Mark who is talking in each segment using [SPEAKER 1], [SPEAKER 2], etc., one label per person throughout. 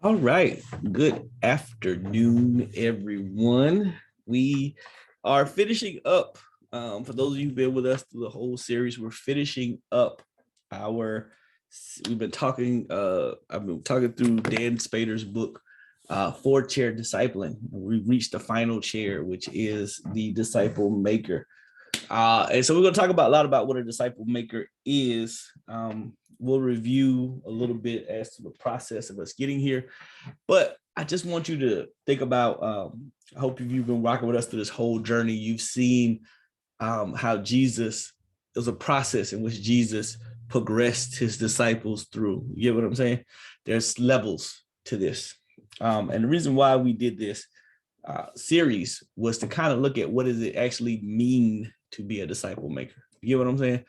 [SPEAKER 1] All right. Good afternoon, everyone. We are finishing up. For those of you who've been with us through the whole series, we're finishing up our. We've been talking. I've been talking through Dan Spader's book, Four Chair Discipling. We reached the final chair, which is the disciple maker. And so we're going to talk about a lot about what a disciple maker is. We'll review a little bit as to the process of us getting here. But I just want you to think about, I hope if you've been rocking with us through this whole journey, you've seen how Jesus, it was a process in which Jesus progressed his disciples through. You get what I'm saying? There's levels to this. And the reason why we did this series was to kind of look at what does it actually mean to be a disciple maker. You get what I'm saying?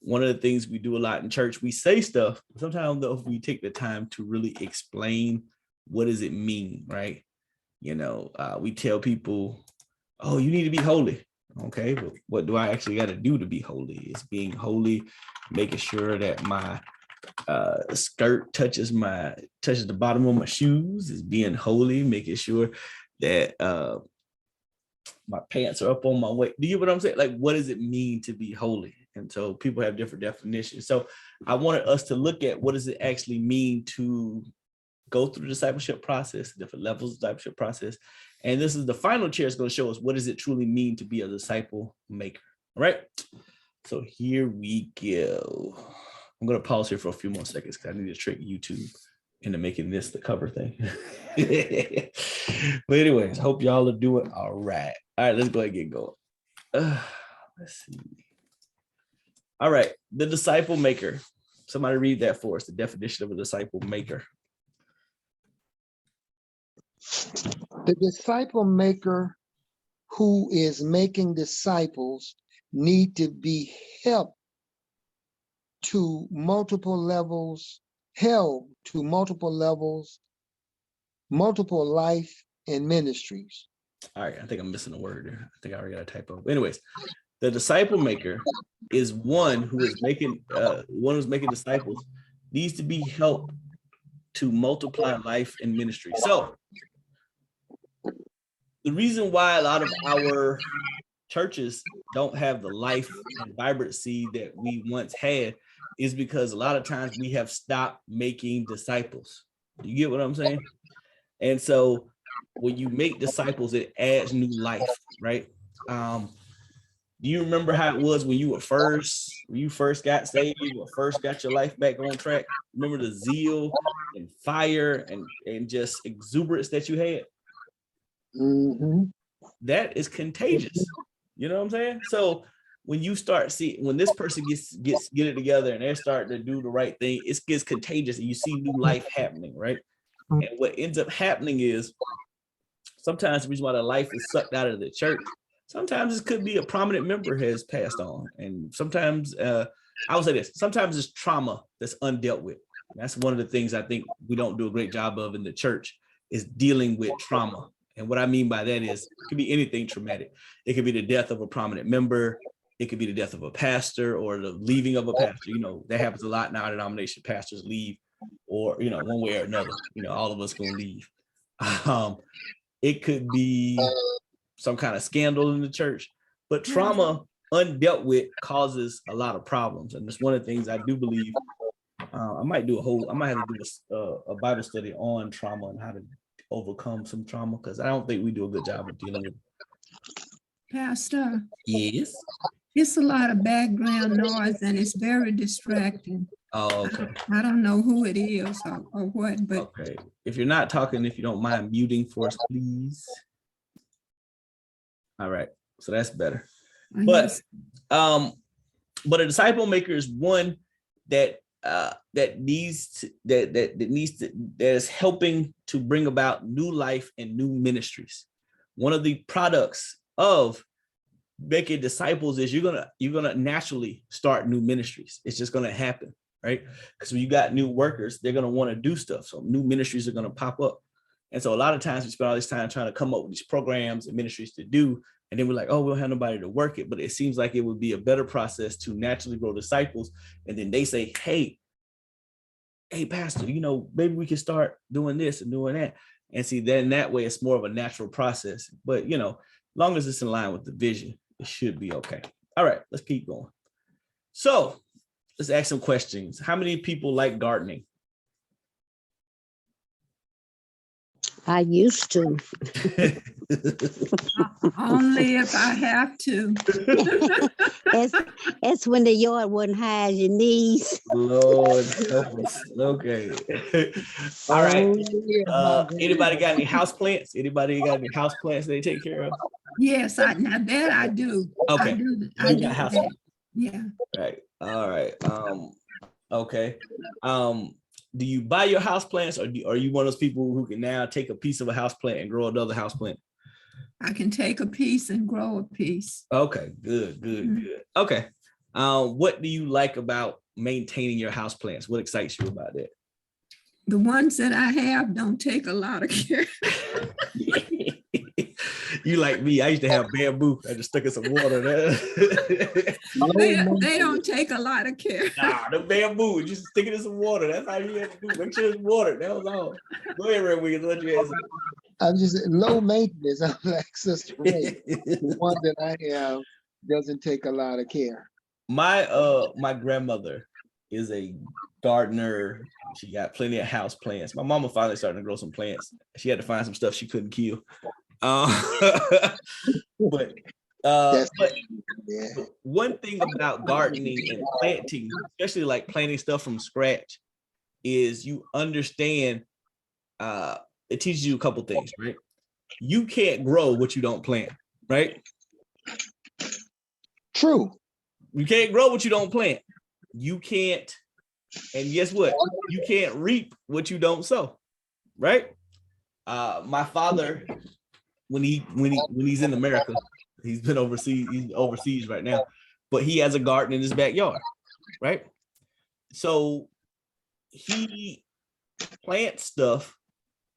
[SPEAKER 1] One of the things we do a lot in church, we say stuff. Sometimes though, if we take the time to really explain what does it mean, right? You know, we tell people, oh, you need to be holy. Okay, but what do I actually got to do to be holy? It's being holy, making sure that my skirt touches the bottom of my shoes. Is being holy, making sure that my pants are up on my waist. Do you get what I'm saying? Like, what does it mean to be holy? And so people have different definitions. So I wanted us to look at what does it actually mean to go through the discipleship process, different levels of discipleship process. And this is the final chair is going to show us what does it truly mean to be a disciple maker. All right. So here we go. I'm going to pause here for a few more seconds because I need to trick YouTube into making this the cover thing. But anyways, hope y'all are doing all right. All right, let's go ahead and get going. Let's see. All right, the disciple maker. Somebody read that for us, the definition of a disciple maker.
[SPEAKER 2] The disciple maker who is making disciples need to be helped to multiple levels, held to multiple levels, multiple life and ministries.
[SPEAKER 1] All right, I think I'm missing a word there. I think I already got a typo. Anyways, the disciple maker is one who is making disciples, needs to be helped to multiply life and ministry. So the reason why a lot of our churches don't have the life and vibrancy that we once had is because a lot of times we have stopped making disciples. You get what I'm saying? And so when you make disciples, it adds new life, right? Do you remember how it was when you first got saved, you first got your life back on track? Remember the zeal and fire and just exuberance that you had?
[SPEAKER 2] Mm-hmm.
[SPEAKER 1] That is contagious. You know what I'm saying? So when you start when this person get it together and they're starting to do the right thing, it gets contagious and you see new life happening, right? And what ends up happening is sometimes the reason why the life is sucked out of the church, sometimes it could be a prominent member has passed on. And sometimes, I would say this, sometimes it's trauma that's undealt with. That's one of the things I think we don't do a great job of in the church is dealing with trauma. And what I mean by that is it could be anything traumatic. It could be the death of a prominent member. It could be the death of a pastor or the leaving of a pastor. You know, that happens a lot in our denomination. Pastors leave or, you know, one way or another, you know, all of us gonna leave. It could be some kind of scandal in the church, but trauma undealt with causes a lot of problems. And it's one of the things I do believe. I might have to do a Bible study on trauma and how to overcome some trauma because I don't think we do a good job of dealing with it.
[SPEAKER 3] Pastor.
[SPEAKER 1] Yes.
[SPEAKER 3] It's a lot of background noise and it's very distracting.
[SPEAKER 1] Oh, okay.
[SPEAKER 3] I don't know who it is or what, but
[SPEAKER 1] okay. If you're not talking, if you don't mind muting for us, please. All right, so that's better. But a disciple maker is one that is helping to bring about new life and new ministries. One of the products of making disciples is you're gonna naturally start new ministries. It's just gonna happen, right? Because when you got new workers, they're gonna want to do stuff. So new ministries are gonna pop up. And so a lot of times we spend all this time trying to come up with these programs and ministries to do. And then we're like, oh, we don't have nobody to work it. But it seems like it would be a better process to naturally grow disciples. And then they say, hey, hey, pastor, maybe we can start doing this and doing that. And see, then that way it's more of a natural process. But, long as it's in line with the vision, it should be okay. All right, let's keep going. So let's ask some questions. How many people like gardening?
[SPEAKER 4] I used to.
[SPEAKER 3] Only if I have to.
[SPEAKER 4] It's when the yard wasn't high as your knees.
[SPEAKER 1] Lord help us. Okay. All right. Anybody got any house plants? Anybody got any house plants they take care of?
[SPEAKER 3] Yes, now that I do.
[SPEAKER 1] Okay.
[SPEAKER 3] I do
[SPEAKER 1] got house
[SPEAKER 3] that. Yeah.
[SPEAKER 1] Right. All right. Okay. Do you buy your house plants, or are you one of those people who can now take a piece of a house plant and grow another house plant?
[SPEAKER 3] I can take a piece and grow a piece.
[SPEAKER 1] Okay, good. Okay. What do you like about maintaining your house plants? What excites you about that?
[SPEAKER 3] The ones that I have don't take a lot of care.
[SPEAKER 1] You like me, I used to have bamboo. I just stuck in some water there.
[SPEAKER 3] They don't take a lot of care.
[SPEAKER 1] Nah, the bamboo, just stick it in some water. That's how you have to do. Make sure it's watered. That was all. Go ahead, Red Wiggins. Let you answer.
[SPEAKER 2] I'm just low maintenance. I'm like Sister Ray. The one that I have doesn't take a lot of care.
[SPEAKER 1] My grandmother is a gardener. She got plenty of house plants. My mama finally started to grow some plants. She had to find some stuff she couldn't kill. But
[SPEAKER 2] Yeah.
[SPEAKER 1] one thing about gardening and planting, especially like planting stuff from scratch, is you understand, it teaches you a couple things, right? You can't grow what you don't plant, right?
[SPEAKER 2] True.
[SPEAKER 1] You can't grow what you don't plant. You can't, and guess what? You can't reap what you don't sow, right? My father, when he's in America, he's overseas right now, but he has a garden in his backyard, right? So he plants stuff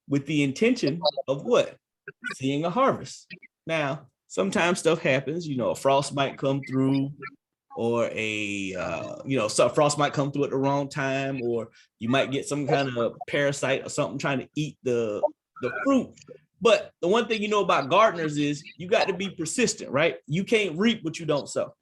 [SPEAKER 1] with the intention of what? Seeing a harvest. Now, sometimes stuff happens, a frost might come through, or frost might come through at the wrong time, or you might get some kind of parasite or something trying to eat the fruit. But the one thing you know about gardeners is you got to be persistent, right? You can't reap what you don't sow.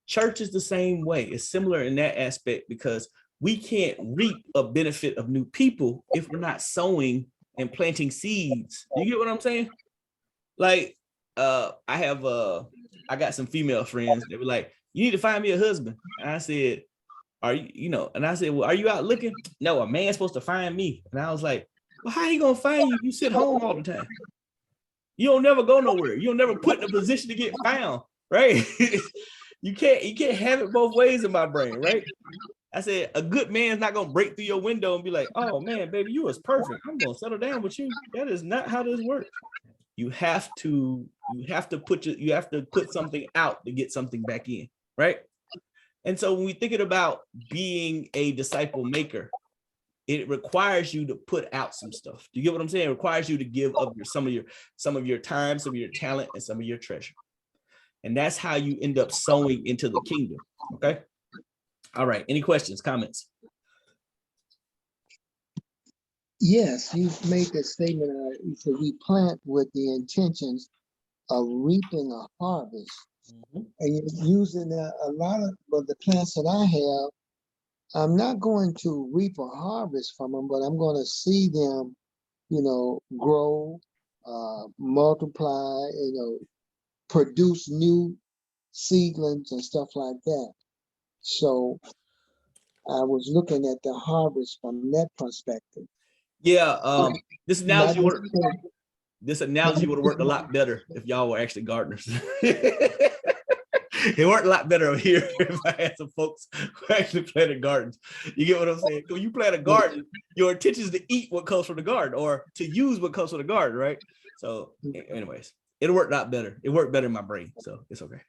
[SPEAKER 1] Church is the same way. It's similar in that aspect, because we can't reap a benefit of new people if we're not sowing and planting seeds. You get what I'm saying? Like, I got some female friends. They were like, "You need to find me a husband." And I said, "Are you, and I said, well, are you out looking?" "No, a man's supposed to find me." And I was like, "Well, how he gonna find you? You sit home all the time. You don't never go nowhere. You don't never put in a position to get found, right?" You can't have it both ways in my brain, right? I said, a good man's not gonna break through your window and be like, "Oh man, baby, you was perfect. I'm gonna settle down with you." That is not how this works. You have to put something out to get something back in, right? And so when we thinking about being a disciple maker, it requires you to put out some stuff. Do you get what I'm saying? It requires you to give up some of your time, some of your talent, and some of your treasure. And that's how you end up sowing into the kingdom. Okay. All right. Any questions, comments?
[SPEAKER 2] Yes, you made that statement. You said we plant with the intentions of reaping a harvest.
[SPEAKER 1] Mm-hmm.
[SPEAKER 2] And you're using a lot of the plants that I have. I'm not going to reap a harvest from them, but I'm going to see them, grow, multiply, produce new seedlings and stuff like that. So I was looking at the harvest from that perspective.
[SPEAKER 1] Yeah, this analogy would have worked a lot better if y'all were actually gardeners. It worked a lot better here if I had some folks who actually planted gardens. You get what I'm saying? When you plant a garden, your intention is to eat what comes from the garden, or to use what comes from the garden, right? So anyways, it worked out better. It worked better in my brain, so it's okay.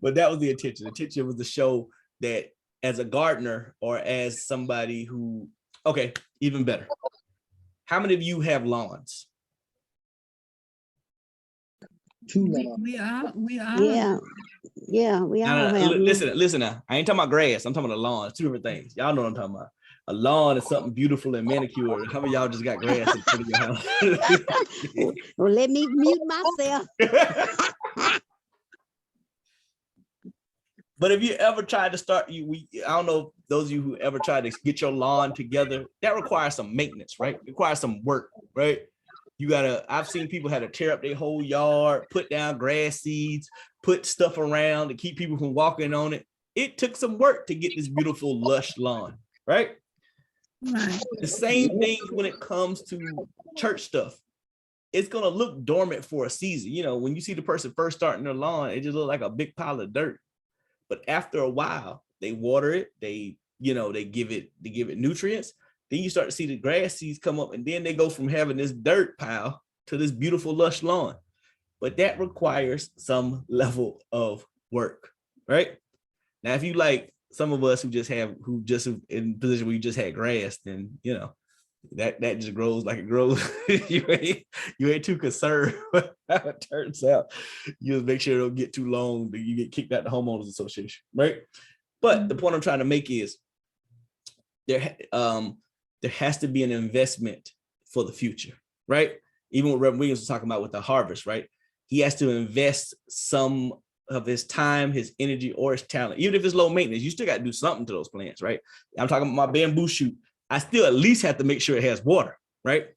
[SPEAKER 1] But that was the intention. The intention was to show that as a gardener, or as somebody who, okay, even better. How many of you have lawns?
[SPEAKER 2] 2 lawns.
[SPEAKER 3] We are.
[SPEAKER 4] Yeah. Yeah, we all
[SPEAKER 1] No,
[SPEAKER 4] have. them.
[SPEAKER 1] listen now. I ain't talking about grass. I'm talking about a lawn. It's two different things. Y'all know what I'm talking about. A lawn is something beautiful and manicured. How many of y'all just got grass in front of your house?
[SPEAKER 4] Well, let me mute myself.
[SPEAKER 1] But if you ever tried to start, I don't know those of you who ever tried to get your lawn together, that requires some maintenance, right? It requires some work, right? I've seen people had to tear up their whole yard, put down grass seeds, put stuff around to keep people from walking on it. It took some work to get this beautiful, lush lawn, right?
[SPEAKER 3] Right.
[SPEAKER 1] The same thing when it comes to church stuff. It's going to look dormant for a season. You know, when you see the person first starting their lawn, it just looks like a big pile of dirt. But after a while, they water it, they give it nutrients. Then you start to see the grass seeds come up, and then they go from having this dirt pile to this beautiful lush lawn. But that requires some level of work, right? Now, if you like some of us who just in position where you just had grass, then that just grows like it grows. you ain't too concerned with how it turns out. You just make sure it don't get too long that you get kicked out the homeowners association, right? But the point I'm trying to make is there has to be an investment for the future, right? Even what Reverend Williams was talking about with the harvest, right? He has to invest some of his time, his energy, or his talent. Even if it's low maintenance, you still got to do something to those plants, right? I'm talking about my bamboo shoot. I still at least have to make sure it has water, right?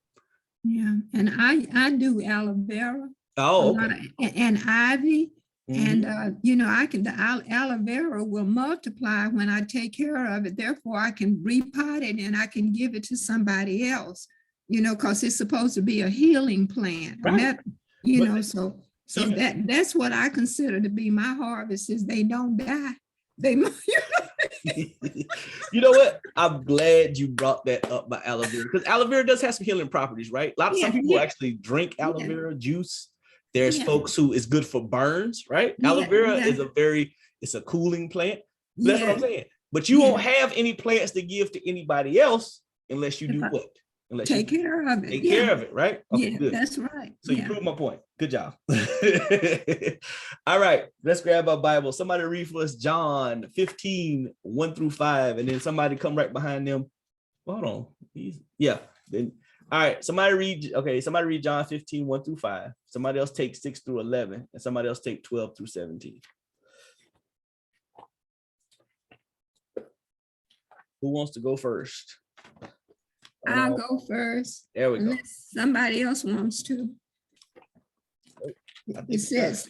[SPEAKER 3] Yeah, and I do aloe vera.
[SPEAKER 1] Oh,
[SPEAKER 3] okay. And ivy. Mm-hmm. And the aloe vera will multiply when I take care of it. Therefore, I can repot it and I can give it to somebody else. Because it's supposed to be a healing plant. Right. So that's what I consider to be my harvest is they don't die.
[SPEAKER 1] You know what? I'm glad you brought that up by aloe vera because aloe vera does have some healing properties, right? Some people actually drink aloe vera juice. There's folks who is good for burns, right? Aloe vera is it's a cooling plant. That's what I'm saying. But you won't have any plants to give to anybody else unless you do what? Unless
[SPEAKER 3] take care of it.
[SPEAKER 1] Take care of it, right?
[SPEAKER 3] Okay, good. That's right.
[SPEAKER 1] So you proved my point. Good job. All right, let's grab our Bible. Somebody read for us John 15, 1-5, and then somebody come right behind them. Hold on. Then all right, somebody read John 15, 1-5. Somebody else take 6-11, and somebody else take 12-17. Who wants to go first?
[SPEAKER 3] I'll go first.
[SPEAKER 1] There we go.
[SPEAKER 3] Unless somebody else wants to. It says,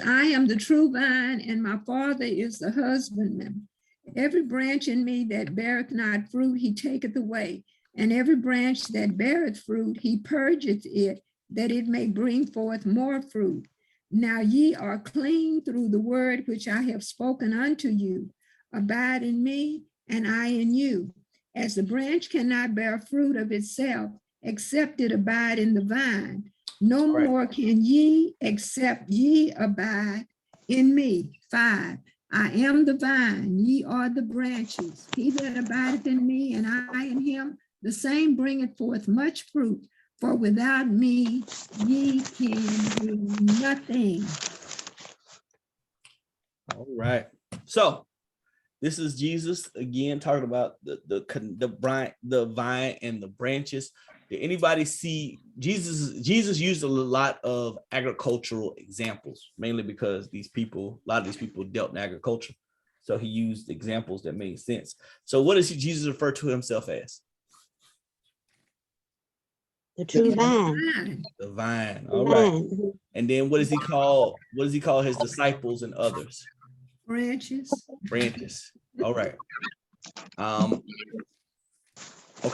[SPEAKER 3] I am the true vine, and my Father is the husbandman. Every branch in me that beareth not fruit, he taketh away. And every branch that beareth fruit, he purgeth it, that it may bring forth more fruit. Now ye are clean through the word which I have spoken unto you. Abide in me, and I in you. As the branch cannot bear fruit of itself, except it abide in the vine, no more can ye, except ye abide in me. 5. I am the vine, ye are the branches. He that abideth in me, and I in him, the same bringeth forth much fruit. For without me, ye can do nothing.
[SPEAKER 1] All right. So this is Jesus again talking about the vine and the branches. Did anybody see Jesus used a lot of agricultural examples, mainly because a lot of these people dealt in agriculture. So he used examples that made sense. So what does Jesus refer to himself as?
[SPEAKER 4] The true vine.
[SPEAKER 1] The vine. All right. And then what does he call his disciples and others?
[SPEAKER 3] Branches.
[SPEAKER 1] All right. Ivy. I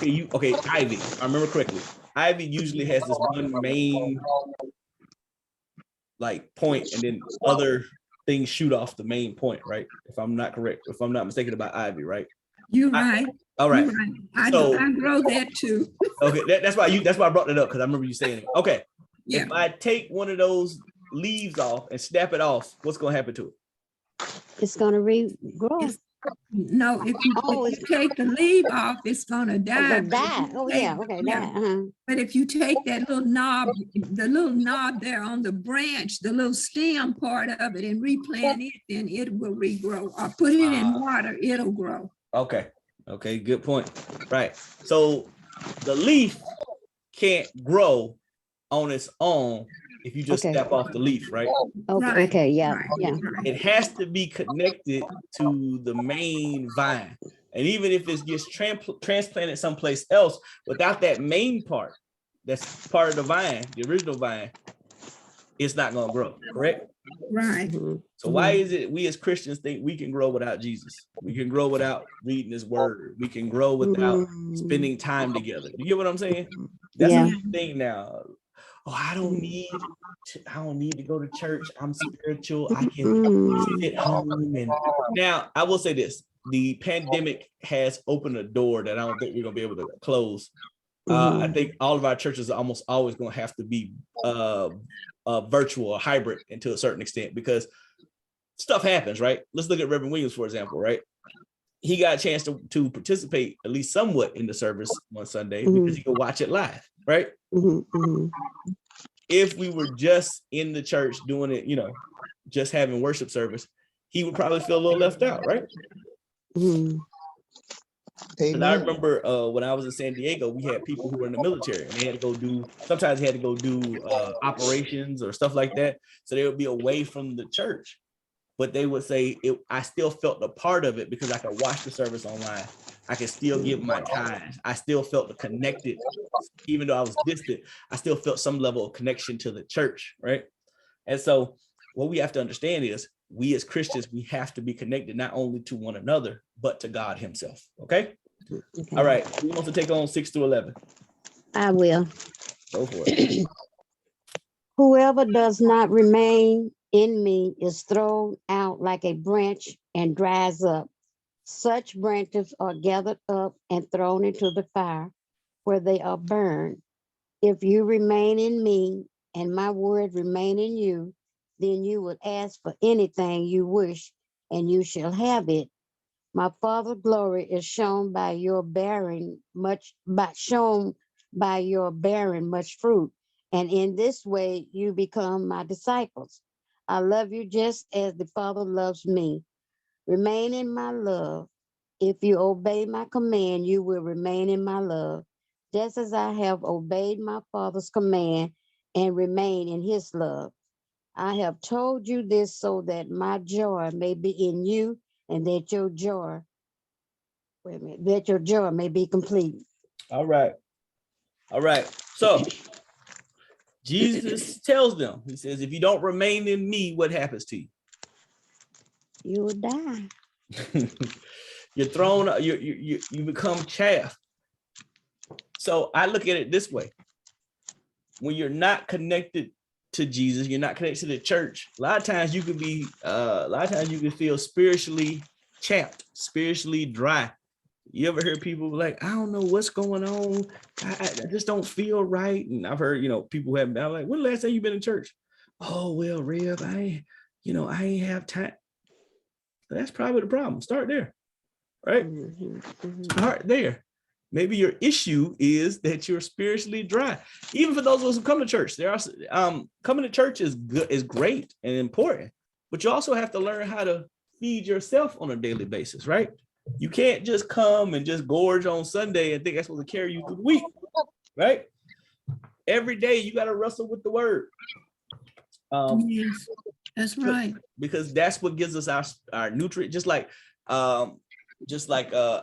[SPEAKER 1] remember correctly. Ivy usually has this one main point, and then other things shoot off the main point, right? If I'm not mistaken about Ivy, right?
[SPEAKER 3] You're right.
[SPEAKER 1] All right.
[SPEAKER 3] I grow that too.
[SPEAKER 1] Okay, that's why I brought it up, because I remember you saying it. Okay. Yeah. If I take one of those leaves off and snap it off, what's gonna happen to it?
[SPEAKER 4] It's gonna regrow.
[SPEAKER 3] No,
[SPEAKER 4] Oh,
[SPEAKER 3] if you take the leaf off, it's gonna die.
[SPEAKER 4] the
[SPEAKER 3] But if
[SPEAKER 4] die.
[SPEAKER 3] you
[SPEAKER 4] Oh,
[SPEAKER 3] take-
[SPEAKER 4] yeah, okay, die.
[SPEAKER 3] But if you take that little knob, the little knob there on the branch, the little stem part of it and replant it, then it will regrow. Or put it in water, it'll grow.
[SPEAKER 1] Okay. Okay. Good point. Right. So the leaf can't grow on its own if you just
[SPEAKER 4] Okay.
[SPEAKER 1] snap off the leaf, right?
[SPEAKER 4] Okay,
[SPEAKER 3] Right,
[SPEAKER 4] okay, yeah,
[SPEAKER 3] right,
[SPEAKER 4] yeah.
[SPEAKER 3] right.
[SPEAKER 1] It has to be connected to the main vine. And even if it gets transplanted someplace else, without that main part, that's part of the vine, the original vine, it's not going to grow, correct?
[SPEAKER 3] Right.
[SPEAKER 4] Mhm.
[SPEAKER 1] So why is it we as Christians think we can grow without Jesus? We can grow without reading his word. We can grow without spending time together. You get what I'm saying? That's
[SPEAKER 4] Yeah.
[SPEAKER 1] the thing now. Oh, I don't need to go to church. I'm spiritual. I can
[SPEAKER 4] Mm.
[SPEAKER 1] sit home. And now I will say this: the pandemic has opened a door that I don't think we're gonna be able to close. I think all of our churches are almost always gonna have to be virtual or hybrid to a certain extent because stuff happens, right? Let's look at Reverend Williams, for example, right? He got a chance to participate at least somewhat in the service on Sunday because he could watch it live, right?
[SPEAKER 4] Mhm, mhm.
[SPEAKER 1] If we were just in the church doing it, just having worship service, he would probably feel a little left out, right?
[SPEAKER 4] Mhm.
[SPEAKER 1] And I
[SPEAKER 2] Amen.
[SPEAKER 1] remember when I was in San Diego, we had people who were in the military and they had to go sometimes they had to go do operations or stuff like that. So they would be away from the church. But they would say, I still felt a part of it because I could watch the service online. I could still give my tithes. I still felt connected, even though I was distant. I still felt some level of connection to the church, right? And so what we have to understand is we as Christians, we have to be connected not only to one another, but to God himself, okay?
[SPEAKER 4] Okay.
[SPEAKER 1] All right, who wants to take on 6 through 11?
[SPEAKER 4] I will.
[SPEAKER 1] Go for it.
[SPEAKER 4] Whoever does not remain in me is thrown out like a branch and dries up. Such branches are gathered up and thrown into the fire where they are burned. If you remain in me and my word remain in you, then you will ask for anything you wish and you shall have it. My Father's glory is shown by your bearing much fruit. And in this way you become my disciples. I love you just as the Father loves me. Remain in my love. If you obey my command, you will remain in my love, just as I have obeyed my Father's command and remain in his love. I have told you this so that my joy may be in you and that your joy, may be complete.
[SPEAKER 1] All right. All right. So Jesus tells them, he says, if you don't remain in me, what happens to you?
[SPEAKER 4] You will die.
[SPEAKER 1] You're thrown, you become chaff. So I look at it this way. When you're not connected to Jesus, you're not connected to the church, a lot of times you can feel spiritually chapped, spiritually dry. You ever hear people like, I don't know what's going on. I just don't feel right. And I've heard, people have been like, when the last time you've been in church? Oh, well, Rev, I ain't have time. That's probably the problem. Start there, right? Start there. Maybe your issue is that you're spiritually dry. Even for those of us who come to church, there are coming to church is good, is great and important, but you also have to learn how to feed yourself on a daily basis, right? You can't just come and just gorge on Sunday and think that's supposed to carry you through the week, right? Every day you got to wrestle with the word.
[SPEAKER 3] Yes, that's right.
[SPEAKER 1] Because that's what gives us our nutrient. Just like I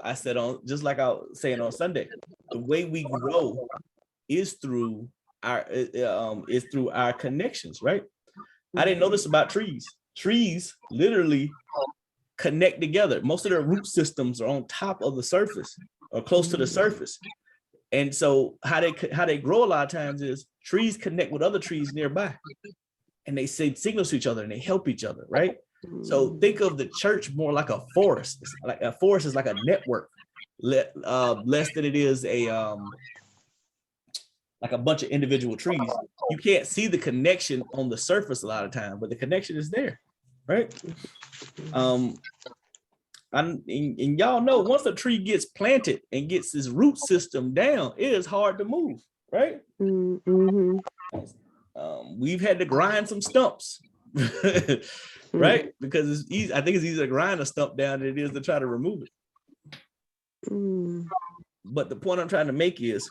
[SPEAKER 1] was saying on Sunday, the way we grow is through our connections, right? I didn't know this about trees. Trees literally connect together. Most of their root systems are on top of the surface or close to the surface. And so how they grow a lot of times is trees connect with other trees nearby and they send signals to each other and they help each other, right? So think of the church more like a forest. It's like a forest is like a network, less than it is like a bunch of individual trees. You can't see the connection on the surface a lot of time, but the connection is there, right? and y'all know once a tree gets planted and gets its root system down, it is hard to move, right?
[SPEAKER 4] Mm-hmm.
[SPEAKER 1] We've had to grind some stumps, right? Because it's easy. I think it's easier to grind a stump down than it is to try to remove it. But the point I'm trying to make is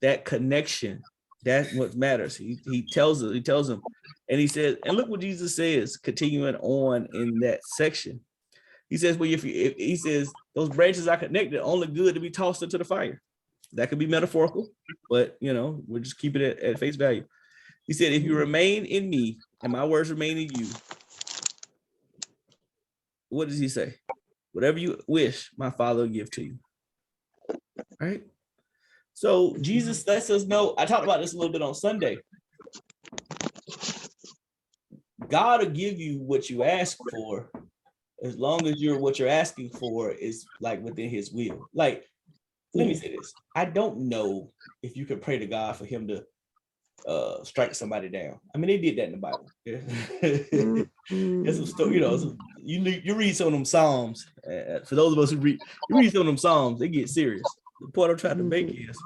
[SPEAKER 1] that connection. That's what matters. He tells him, and he says, and look what Jesus says, continuing on in that section. He says, well, if he says those branches are connected, only good to be tossed into the fire. That could be metaphorical, but we'll just keep it at face value. He said, if you remain in me and my words remain in you, what does he say? Whatever you wish, my Father will give to you. Right? So Jesus lets us know, I talked about this a little bit on Sunday. God will give you what you ask for as long as what you're asking for is like within his will. Like, let me say this. I don't know if you can pray to God for him to strike somebody down. I mean, they did that in the Bible. There's some stuff, you read some of them Psalms. For those of us who read some of them Psalms, they get serious. The point I'm trying to make is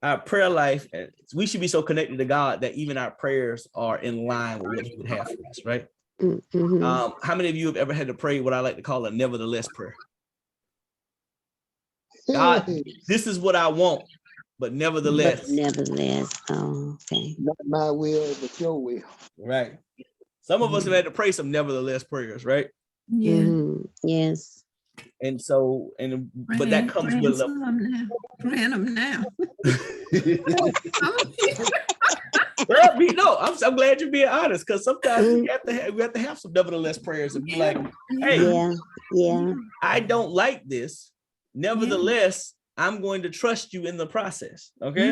[SPEAKER 1] our prayer life, we should be so connected to God that even our prayers are in line with what he would have for us, right? How many of you have ever had to pray what I like to call a nevertheless prayer? God, this is what I want, but nevertheless.
[SPEAKER 4] Oh, okay.
[SPEAKER 2] Not my will, but your will.
[SPEAKER 1] Right. Some of us have had to pray some nevertheless prayers, right?
[SPEAKER 3] Yeah.
[SPEAKER 4] Yes.
[SPEAKER 1] And so, but that comes with
[SPEAKER 3] praying them now.
[SPEAKER 1] Well, no, I'm glad you're being honest, because sometimes we have to have some nevertheless prayers and be like, hey, I don't like this. Nevertheless, I'm going to trust you in the process. Okay.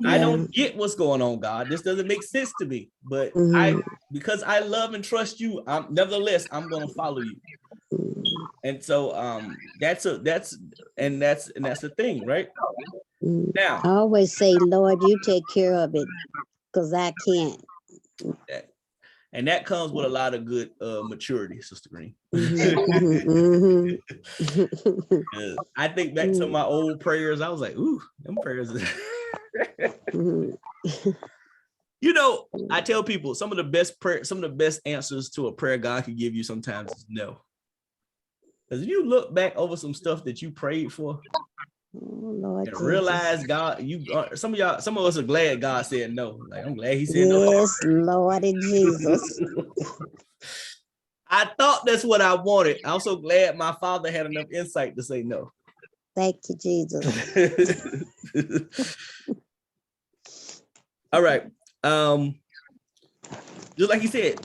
[SPEAKER 1] I don't get what's going on, God. This doesn't make sense to me. But because I love and trust you, nevertheless, I'm going to follow you. And so that's the thing, right? Now
[SPEAKER 4] I always say, Lord, you take care of it, because I can't.
[SPEAKER 1] And that comes with a lot of good maturity, Sister Green. I think back to my old prayers. I was like, ooh, them prayers. I tell people some of the best answers to a prayer God can give you sometimes is no. Because if you look back over some stuff that you prayed for,
[SPEAKER 4] Lord,
[SPEAKER 1] and realize God, some of us are glad God said no. Like, I'm glad he said no.
[SPEAKER 4] Yes, Lord Jesus.
[SPEAKER 1] I thought that's what I wanted. I'm so glad my Father had enough insight to say no.
[SPEAKER 4] Thank you, Jesus.
[SPEAKER 1] All right. Just like he said.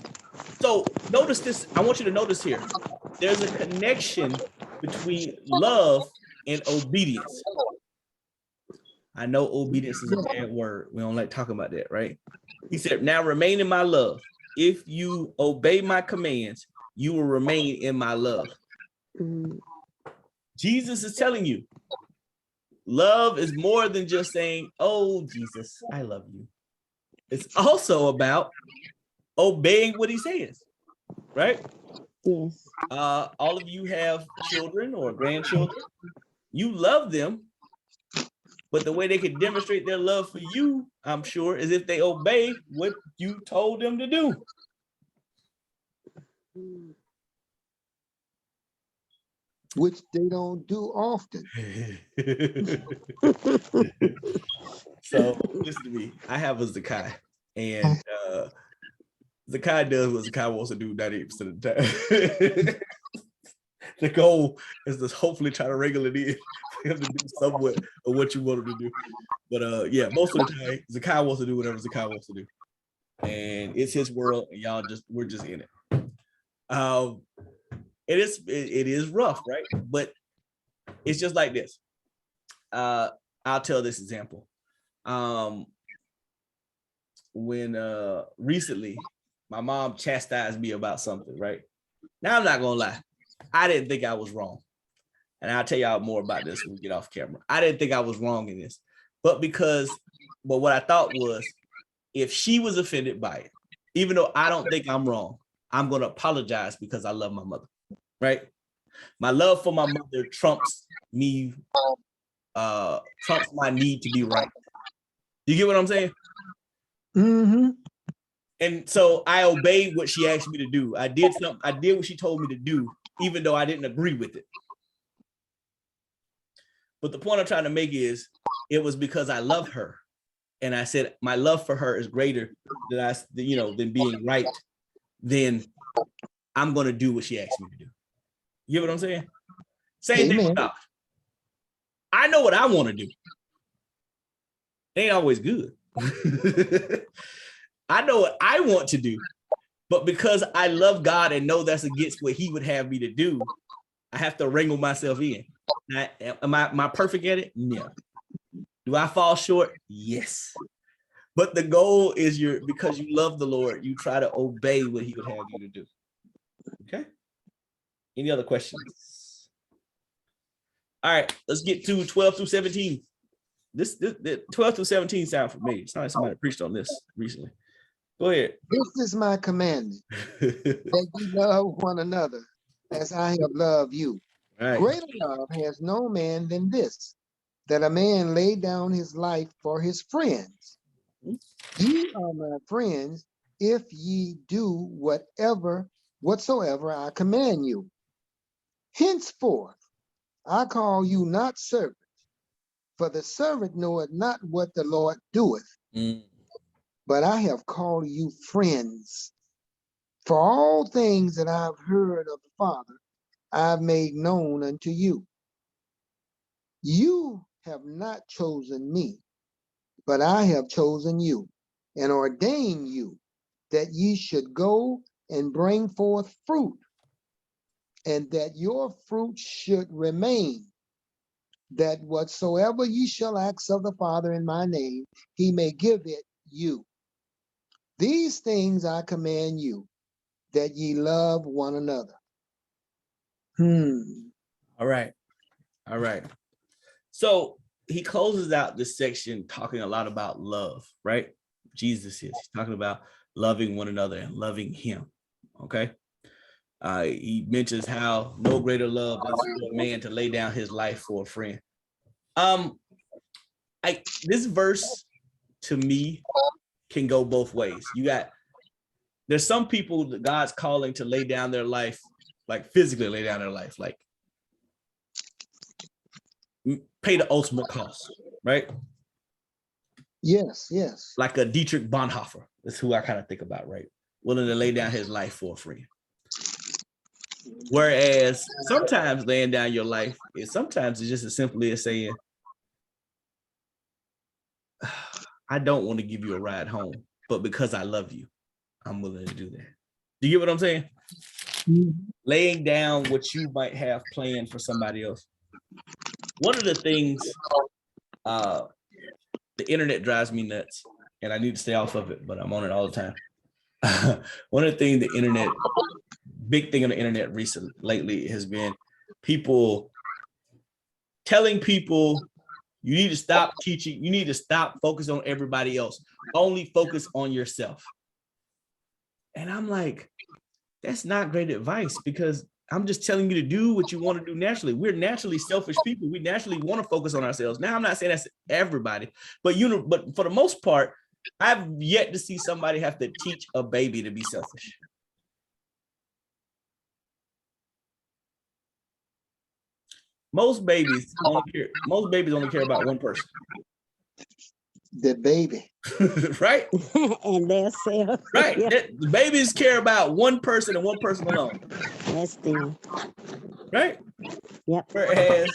[SPEAKER 1] So notice this. I want you to notice here. There's a connection between love and obedience. I know obedience is a bad word. We don't like talking about that, right? He said, now remain in my love. If you obey my commands, you will remain in my love. Jesus is telling you, love is more than just saying, oh, Jesus, I love you. It's also about obeying what he says, right?
[SPEAKER 4] Yes.
[SPEAKER 1] All of you have children or grandchildren. You love them, but the way they can demonstrate their love for you, I'm sure, is if they obey what you told them to do.
[SPEAKER 2] Which they don't do often.
[SPEAKER 1] So listen to me. I have a Zakai, and Zakai does what Zakai wants to do 98% of the time. The goal is to hopefully try to regulate it for him to do somewhat of what you want him to do. But yeah, most of the time, Zakai wants to do whatever Zakai wants to do. And it's his world, and we're just in it. It is rough, right? But it's just like this. I'll tell this example. When recently my mom chastised me about something, right? Now I'm not gonna lie. I didn't think I was wrong. And I'll tell y'all more about this when we get off camera. I didn't think I was wrong in this. But what I thought was, if she was offended by it, even though I don't think I'm wrong, I'm going to apologize because I love my mother, right? My love for my mother trumps me, trumps my need to be right. You get what I'm saying?
[SPEAKER 2] Mm-hmm.
[SPEAKER 1] And so I obeyed what she asked me to do. I did what she told me to do, even though I didn't agree with it. But the point I'm trying to make is it was because I love her. And I said, my love for her is greater than being right. Then I'm going to do what she asked me to do. You get what I'm saying? Same thing
[SPEAKER 2] Amen.
[SPEAKER 1] with God. I know what I want to do. It ain't always good. I know what I want to do, but because I love God and know that's against what he would have me to do, I have to wrangle myself in. Am I perfect at it? No. Do I fall short? Yes. But the goal is because you love the Lord, you try to obey what he would have you to do. Okay. Any other questions? All right, let's get to 12 through 17. This 12 through 17 sound familiar. It's not like somebody preached on this recently. Go ahead.
[SPEAKER 2] This is my commandment, that you love one another as I have loved you.
[SPEAKER 1] Right.
[SPEAKER 2] Greater love has no man than this, that a man lay down his life for his friends. Ye are my friends, if ye do whatsoever I command you. Henceforth, I call you not servants, for the servant knoweth not what the Lord doeth, but I have called you friends. For all things that I've heard of the Father, I've made known unto you. You have not chosen me, but I have chosen you, and ordained you, that ye should go and bring forth fruit, and that your fruit should remain, that whatsoever ye shall ask of the Father in my name, he may give it you. These things I command you, that ye love one another.
[SPEAKER 1] All right. All right. So he closes out this section talking a lot about love, right? Jesus is. He's talking about loving one another and loving him. Okay. He mentions how no greater love is for a man to lay down his life for a friend. This verse to me can go both ways. There's some people that God's calling to lay down their life, like physically lay down their life, like pay the ultimate cost, right?
[SPEAKER 2] Yes, yes.
[SPEAKER 1] Like a Dietrich Bonhoeffer. That's who I kind of think about, right? Willing to lay down his life for a friend. Whereas sometimes laying down your life sometimes it's just as simply as saying, I don't want to give you a ride home, but because I love you, I'm willing to do that. Do you get what I'm saying? Laying down what you might have planned for somebody else. One of the things, the internet drives me nuts, and I need to stay off of it, but I'm on it all the time. One of the things big thing on the internet lately has been people telling people you need to stop teaching, you need to stop focusing on everybody else, only focus on yourself. And I'm like, that's not great advice, because I'm just telling you to do what you want to do naturally. We're naturally selfish people. We naturally want to focus on ourselves. Now, I'm not saying that's everybody, but for the most part, I've yet to see somebody have to teach a baby to be selfish. Most babies only care about one person.
[SPEAKER 2] The baby.
[SPEAKER 1] Right?
[SPEAKER 4] And they'll sell.
[SPEAKER 1] Right.
[SPEAKER 4] Yeah,
[SPEAKER 1] The babies care about one person and one person alone.
[SPEAKER 4] that's them.
[SPEAKER 1] Right?
[SPEAKER 4] Yep.
[SPEAKER 1] Whereas,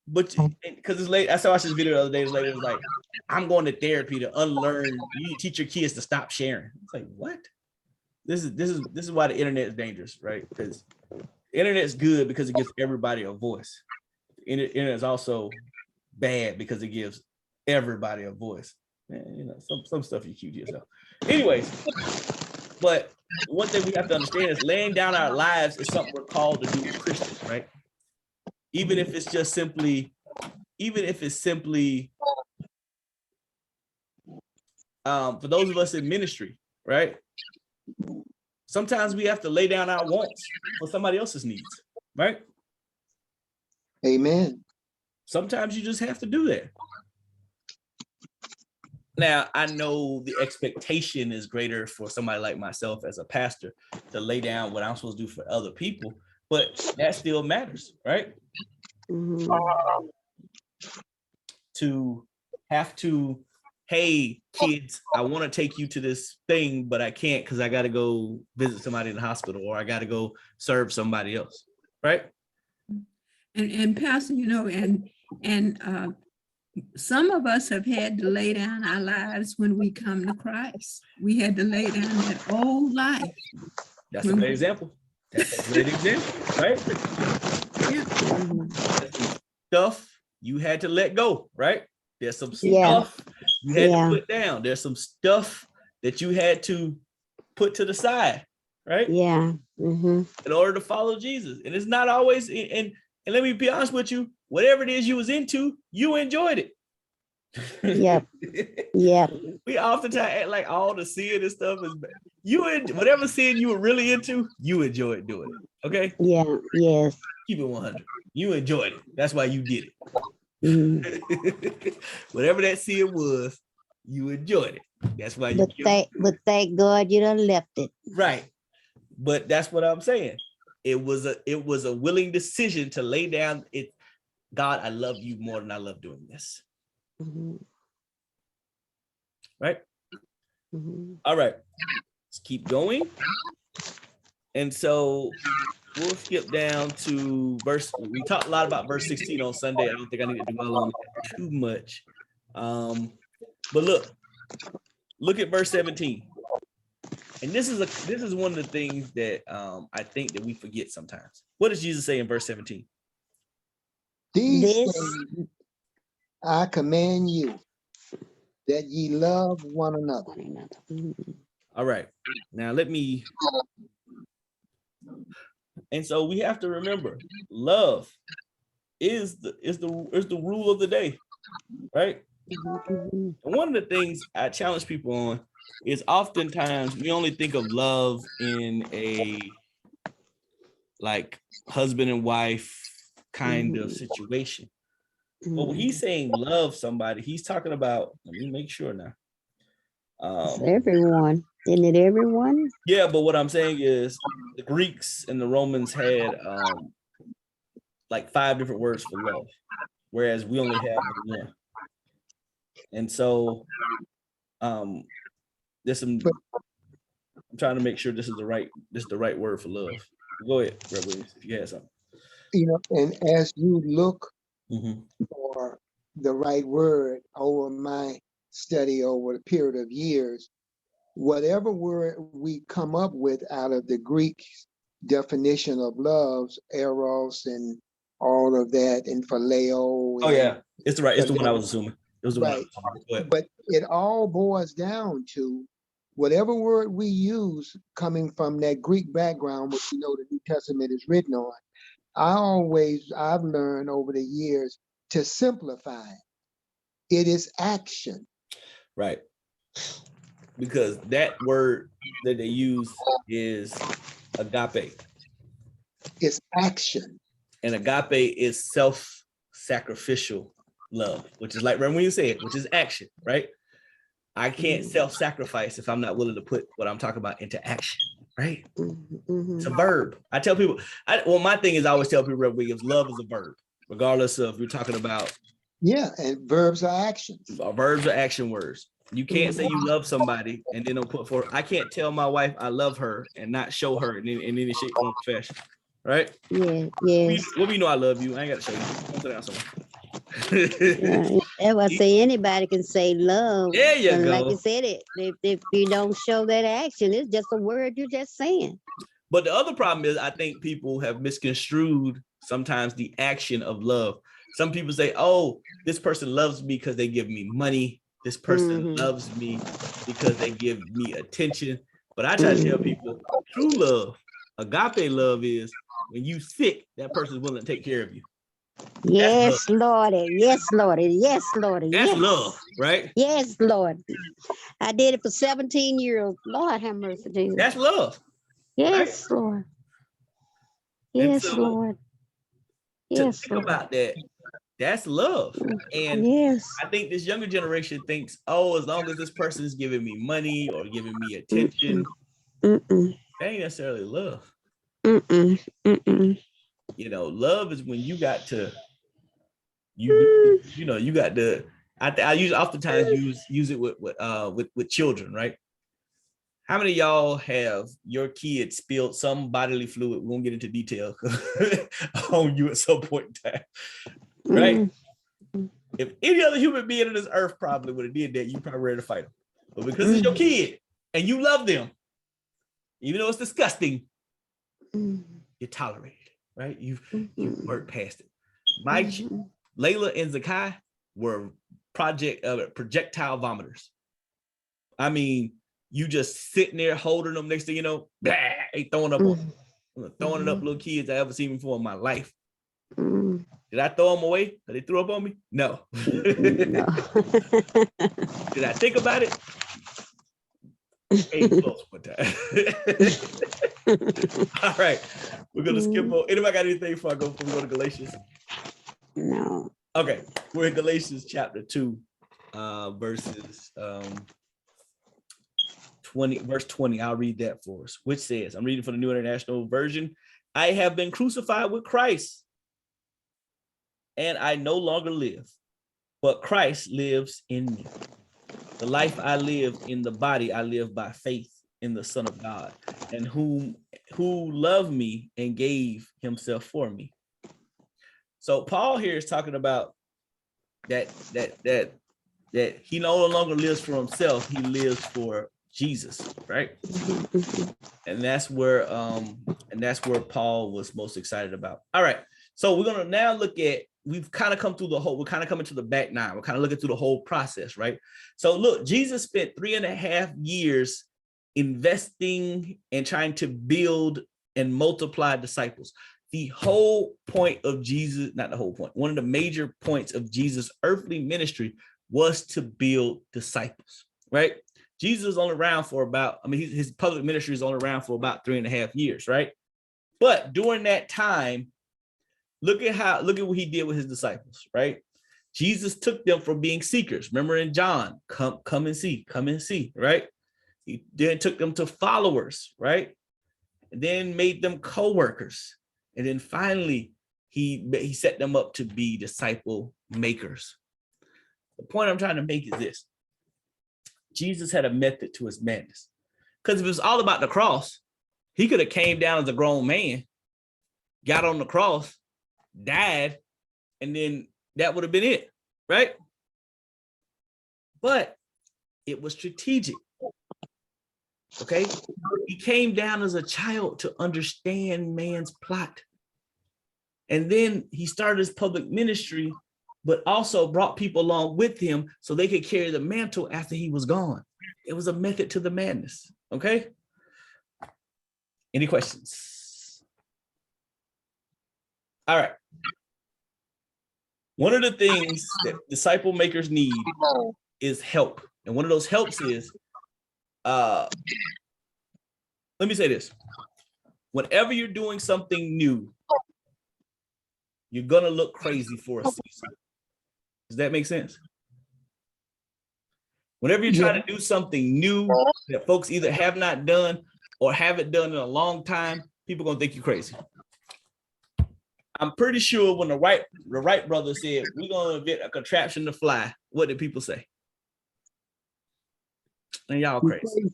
[SPEAKER 1] but because it's late, I saw this video the other day. This lady was like, I'm going to therapy to unlearn. You need to teach your kids to stop sharing. It's like, what? This is why the internet is dangerous, right? Because the internet's good because it gives everybody a voice. The internet is also bad because it gives everybody a voice. Man, some stuff you keep to yourself. Anyways, but one thing we have to understand is laying down our lives is something we're called to do as Christians, right? Even if it's simply for those of us in ministry, right? Sometimes we have to lay down our wants for somebody else's needs. right?
[SPEAKER 2] Amen.
[SPEAKER 1] Sometimes you just have to do that. Now, I know the expectation is greater for somebody like myself as a pastor to lay down what I'm supposed to do for other people, but that still matters, right?
[SPEAKER 4] Mhm.
[SPEAKER 1] To have to, hey, kids, I want to take you to this thing, but I can't because I got to go visit somebody in the hospital, or I got to go serve somebody else, right?
[SPEAKER 3] And Pastor, some of us have had to lay down our lives when we come to Christ. We had to lay down that old life.
[SPEAKER 1] That's a great example. That's a great example, right?
[SPEAKER 3] Yeah.
[SPEAKER 4] Mhm.
[SPEAKER 1] Stuff you had to let go, right? There's some
[SPEAKER 4] Yeah.
[SPEAKER 1] stuff you had
[SPEAKER 4] Yeah.
[SPEAKER 1] to put down. There's some stuff that you had to put to the side, right?
[SPEAKER 4] Yeah. Mhm.
[SPEAKER 1] In order to follow Jesus. And it's not always, and let me be honest with you, whatever it is you was into, you enjoyed it.
[SPEAKER 4] Yep. Yep.
[SPEAKER 1] We oftentimes act like all the sin and stuff is bad. Whatever sin you were really into, you enjoyed doing it. Okay?
[SPEAKER 4] Yeah. Yes.
[SPEAKER 1] Keep it 100. You enjoyed it. That's why you did
[SPEAKER 4] Mhm.
[SPEAKER 1] it. Whatever that sin was, you enjoyed it. That's why you
[SPEAKER 4] But thank God you done left it.
[SPEAKER 1] right. But that's what I'm saying. It was a willing decision to lay down it. God, I love you more than I love doing this.
[SPEAKER 4] Mhm.
[SPEAKER 1] Right?
[SPEAKER 4] Mhm.
[SPEAKER 1] All right. Let's keep going. And so we'll skip down to we talked a lot about verse 16 on Sunday. I don't think I need to dwell on it too much. But look at verse 17. And this is one of the things that I think that we forget sometimes. What does Jesus say in verse 17?
[SPEAKER 2] These
[SPEAKER 4] This
[SPEAKER 2] things I command you, that ye love one another.
[SPEAKER 4] Mhm.
[SPEAKER 1] All right. Now and so we have to remember, love is the rule of the day, right?
[SPEAKER 4] Mhm.
[SPEAKER 1] And one of the things I challenge people on is oftentimes we only think of love in a like husband and wife kind of situation. But when he's saying love somebody, he's talking about, let me make sure now.
[SPEAKER 4] It's everyone. Isn't it everyone?
[SPEAKER 1] Yeah, but what I'm saying is the Greeks and the Romans had like 5 different words for love, whereas we only have one. And so there's some, I'm trying to make sure this is the right word for love. Go ahead, Reverend, if you had something.
[SPEAKER 2] And as you look
[SPEAKER 1] Mhm.
[SPEAKER 2] for the right word over my study over a period of years, whatever word we come up with out of the Greek definition of loves, eros and all of that, and phileo.
[SPEAKER 1] Oh yeah, it's the one I
[SPEAKER 2] phileo,
[SPEAKER 1] was assuming. It was the one I
[SPEAKER 2] right.
[SPEAKER 1] was assuming. Go ahead.
[SPEAKER 2] But it all boils down to whatever word we use coming from that Greek background, which the New Testament is written on. I've learned over the years to simplify it. It is action.
[SPEAKER 1] Right. Because that word that they use is agape.
[SPEAKER 2] It's action.
[SPEAKER 1] And agape is self-sacrificial love, which is like when you say it, which is action, right? I can't self-sacrifice if I'm not willing to put what I'm talking about into action, right? It's a verb. I tell people, my thing is I always tell people, Reverend Williams, love is a verb, regardless of if you're talking about.
[SPEAKER 2] Yeah, and verbs are actions.
[SPEAKER 1] Verbs are action words. You can't say you love somebody and then don't put forth. I can't tell my wife I love her and not show her in any shape, form, or fashion, right?
[SPEAKER 4] Yeah, yes.
[SPEAKER 1] Well, we know I love you. I ain't got to show you. Don't sit down somewhere.
[SPEAKER 4] That's why I say anybody can say love.
[SPEAKER 1] There you
[SPEAKER 4] And
[SPEAKER 1] go.
[SPEAKER 4] like you said, if you don't show that action, it's just a word you're just saying.
[SPEAKER 1] But the other problem is I think people have misconstrued sometimes the action of love. Some people say, oh, this person loves me because they give me money. This person loves me because they give me attention. But I try to tell people true love, agape love is when you sick, that person is willing to take care of you.
[SPEAKER 4] Yes, Lordy. Yes, Lordy. Yes, Lordy.
[SPEAKER 1] That's
[SPEAKER 4] yes.
[SPEAKER 1] love, right?
[SPEAKER 4] Yes, Lord. I did it for 17 years. Lord have mercy, Jesus.
[SPEAKER 1] That's love.
[SPEAKER 4] Yes, right? Lord. Yes,
[SPEAKER 1] so
[SPEAKER 4] Lord.
[SPEAKER 1] to
[SPEAKER 4] Yes,
[SPEAKER 1] think
[SPEAKER 4] Lord.
[SPEAKER 1] about that, that's love. And
[SPEAKER 4] Yes.
[SPEAKER 1] I think this younger generation thinks, oh, as long as this person is giving me money or giving me attention,
[SPEAKER 4] Mm-mm.
[SPEAKER 1] that ain't necessarily love.
[SPEAKER 4] Mm-mm. Mm-mm.
[SPEAKER 1] You know, love is when you got to,
[SPEAKER 4] Mm.
[SPEAKER 1] you got to. I use oftentimes use it with children, right? How many of y'all have your kid spilled some bodily fluid? We won't get into detail on you at some point in time, right?
[SPEAKER 4] Mm.
[SPEAKER 1] If any other human being on this earth probably would have did that, you probably ready to fight them. But because it's your kid and you love them, even though it's disgusting,
[SPEAKER 4] Mm.
[SPEAKER 1] you tolerate it, right? You
[SPEAKER 4] Mm.
[SPEAKER 1] work past it. My Layla and Zakai were projectile vomiters. I mean, you just sitting there holding them. Next thing you know, blah, they throwing up throwing it up little kids I ever seen before in my life.
[SPEAKER 4] Mm.
[SPEAKER 1] Did I throw them away? Did they throw up on me? No.
[SPEAKER 4] No.
[SPEAKER 1] Did I think about it? Hey, close one time. All right, we're gonna skip over. Anybody got anything before we go to Galatians?
[SPEAKER 4] No.
[SPEAKER 1] Okay, we're in Galatians chapter 2, verses 20, verse 20. I'll read that for us, which says, I'm reading from the New International Version. I have been crucified with Christ, and I no longer live, but Christ lives in me. The life I live in the body, I live by faith in the Son of God, and who loved me and gave himself for me. So Paul here is talking about that he no longer lives for himself, he lives for Jesus, right? And that's where Paul was most excited about. All right, so we're gonna now look at, we're kind of coming to the back nine. We're kind of looking through the whole process, right? So look, Jesus spent 3.5 years investing and trying to build and multiply disciples. The whole point of Jesus, not the whole point, one of the major points of Jesus' earthly ministry was to build disciples, right? Jesus was only around for about, his public ministry is only around for about 3.5 years, right? But during that time, look at what he did with his disciples, right? Jesus took them from being seekers. Remember in John, come and see, right? He then took them to followers, right? And then made them co-workers. And then finally, he set them up to be disciple makers. The point I'm trying to make is this. Jesus had a method to his madness. Because if it was all about the cross, he could have came down as a grown man, got on the cross, died, and then that would have been it, right? But it was strategic. Okay, he came down as a child to understand man's plot. And then he started his public ministry, but also brought people along with him so they could carry the mantle after he was gone. It was a method to the madness. Okay. Any questions? All right. One of the things that disciple makers need is help. And one of those helps is, let me say this. Whenever you're doing something new, you're going to look crazy for a season. Does that make sense? Whenever you're trying to do something new that folks either have not done or haven't done in a long time, people are going to think you're crazy. I'm pretty sure when the Wright brothers said, we're going to invent a contraption to fly, what did people say? And y'all crazy.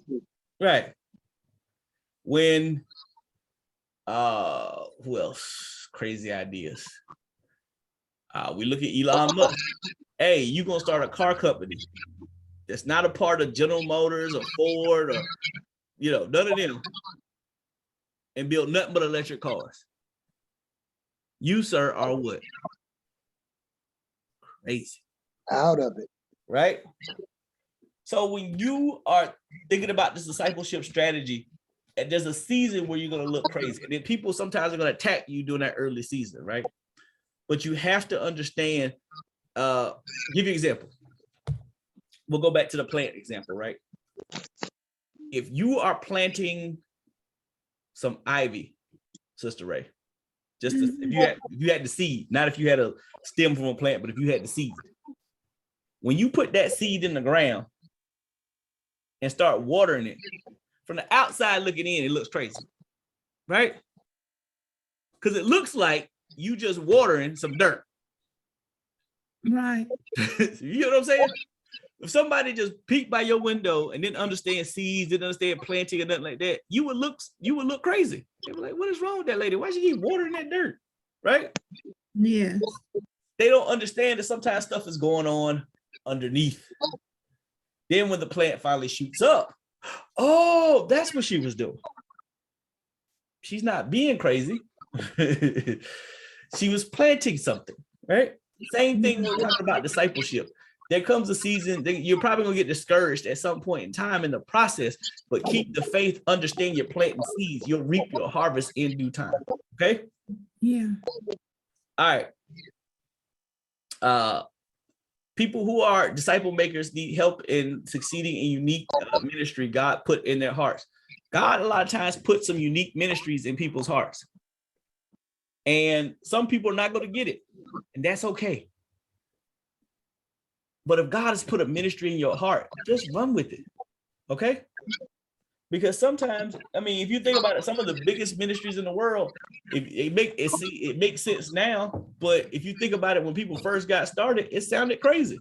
[SPEAKER 1] Right. When, who else? Crazy ideas. We look at Elon Musk. Hey, you going to start a car company that's not a part of General Motors or Ford or, none of them, and build nothing but electric cars. You, sir, are what? Crazy.
[SPEAKER 2] Out of it.
[SPEAKER 1] Right? So when you are thinking about this discipleship strategy, and there's a season where you're going to look crazy. And then people sometimes are going to attack you during that early season, right? But you have to understand, give you an example. We'll go back to the plant example, right? If you are planting some ivy, Sister Ray, Just if you had the seed, not if you had a stem from a plant, but if you had the seed. When you put that seed in the ground and start watering it, from the outside looking in, it looks crazy, right? Because it looks like you just watering some dirt.
[SPEAKER 3] Right.
[SPEAKER 1] You know what I'm saying? If somebody just peeked by your window and didn't understand seeds, didn't understand planting or nothing like that, you would look crazy. They were like, what is wrong with that lady? Why she keep watering that dirt? Right?
[SPEAKER 3] Yes.
[SPEAKER 1] They don't understand that sometimes stuff is going on underneath. Then when the plant finally shoots up, oh, that's what she was doing. She's not being crazy. She was planting something, right? Same thing when we're talking about discipleship. There comes a season that you're probably gonna get discouraged at some point in time in the process, but keep the faith, understand you're planting seeds, you'll reap your harvest in due time. Okay.
[SPEAKER 3] Yeah.
[SPEAKER 1] All right. People who are disciple makers need help in succeeding in unique ministry God put in their hearts. God a lot of times puts some unique ministries in people's hearts. And some people are not going to get it, and that's okay. But if God has put a ministry in your heart, just run with it, okay? Because sometimes, I mean, if you think about it, some of the biggest ministries in the world, it makes sense now. But if you think about it, when people first got started, it sounded crazy.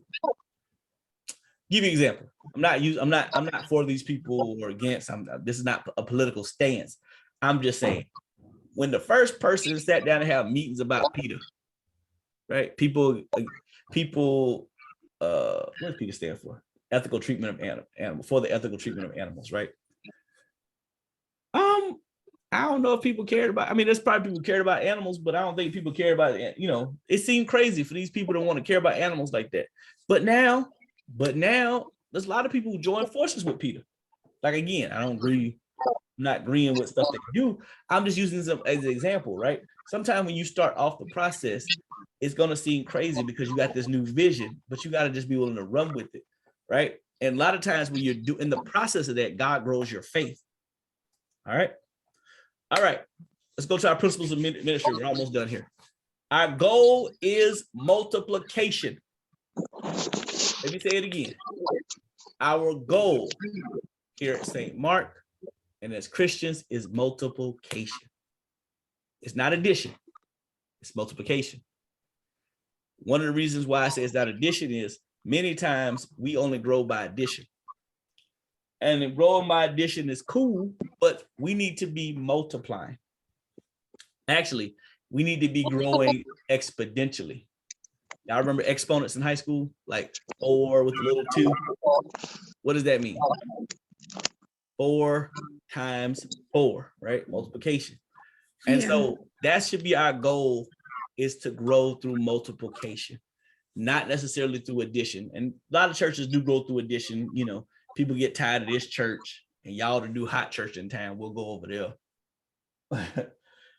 [SPEAKER 1] Give you an example. I'm not for these people or against. This is not a political stance. I'm just saying, when the first person sat down and have meetings about Peter, right? People, what does Peter stand for? Ethical treatment of animals, for the ethical treatment of animals, right? I don't know if people cared about, I mean, there's probably people cared about animals, but I don't think people care about it. You know, it seemed crazy for these people to want to care about animals like that. But now there's a lot of people who join forces with Peter. Like, again, I don't agree. I'm not agreeing with stuff they do. I'm just using them as an example, right? Sometimes when you start off the process, it's going to seem crazy because you got this new vision, but you got to just be willing to run with it, right? And a lot of times when you're in the process of that, God grows your faith. All right. Let's go to our principles of ministry. We're almost done here. Our goal is multiplication. Let me say it again. Our goal here at St. Mark and as Christians is multiplication. It's not addition, it's multiplication. One of the reasons why I say it's not addition is many times we only grow by addition. And growing by addition is cool, but we need to be multiplying. Actually, we need to be growing exponentially. Y'all remember exponents in high school? Like 4 with a little 2. What does that mean? 4 times 4, right? Multiplication. And so that should be our goal, is to grow through multiplication, not necessarily through addition. And a lot of churches do grow through addition. You know, people get tired of this church and y'all to do hot church in town, we'll go over there.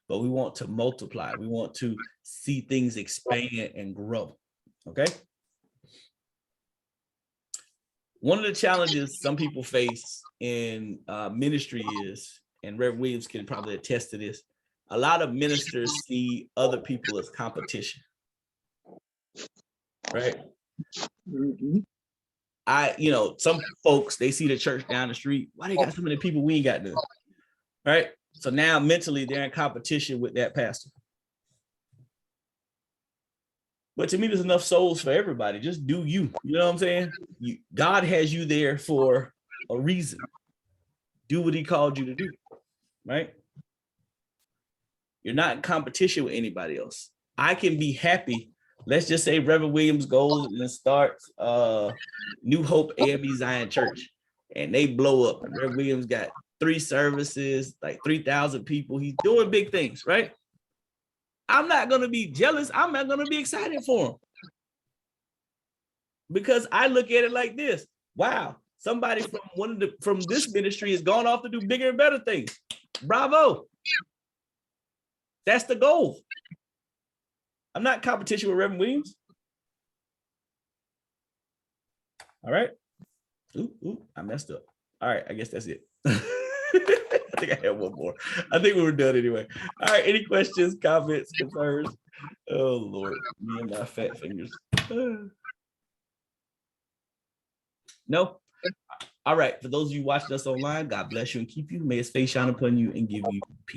[SPEAKER 1] But we want to multiply. We want to see things expand and grow, okay? One of the challenges some people face in ministry is, and Reverend Williams can probably attest to this, a lot of ministers see other people as competition, right?
[SPEAKER 2] Mhm.
[SPEAKER 1] Some folks, they see the church down the street. Why they got so many people we ain't got none, right? So now mentally they're in competition with that pastor. But to me, there's enough souls for everybody. Just do you. You know what I'm saying? God has you there for a reason. Do what he called you to do, right? You're not in competition with anybody else. I can be happy. Let's just say Reverend Williams goes and starts New Hope AME Zion Church, and they blow up. And Reverend Williams got 3 services, like 3,000 people. He's doing big things, right? I'm not going to be jealous. I'm not going to be excited for him. Because I look at it like this. Wow, somebody from this ministry has gone off to do bigger and better things. Bravo. That's the goal. I'm not in competition with Reverend Williams. All right. Ooh, I messed up. All right, I guess that's it. think I had one more. I think we were done anyway. All right. Any questions, comments, concerns? Oh Lord, me and my fat fingers. No. All right. For those of you watching us online, God bless you and keep you. May his face shine upon you and give you peace.